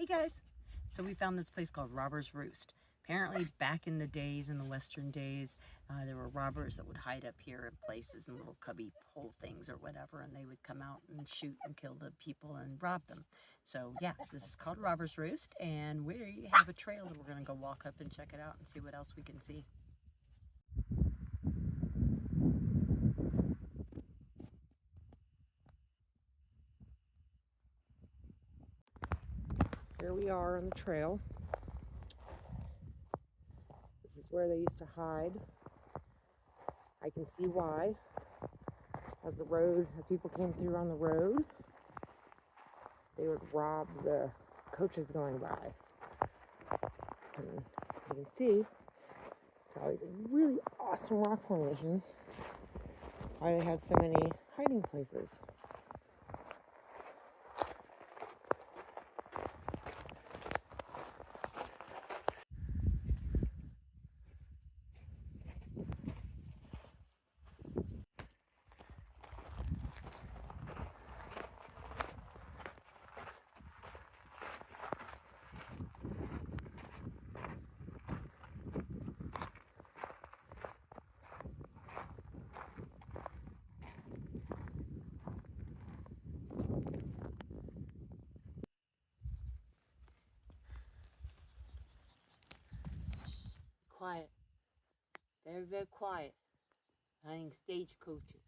Hey guys! So we found this place called Robber's Roost. Apparently back in the days, in the western days, there were robbers that would hide up here in places in little cubby hole things or whatever, and they would come out and shoot and kill the people and rob them. So yeah, this is called Robber's Roost, and we have a trail that we're going to go walk up and check it out and see what else we can see. Here we are on the trail. This is where they used to hide. I can see why. As people came through on the road, they would rob the coaches going by. And you can see all these really awesome rock formations, why they had so many hiding places. Quiet. Very, very quiet. Hiding stagecoaches.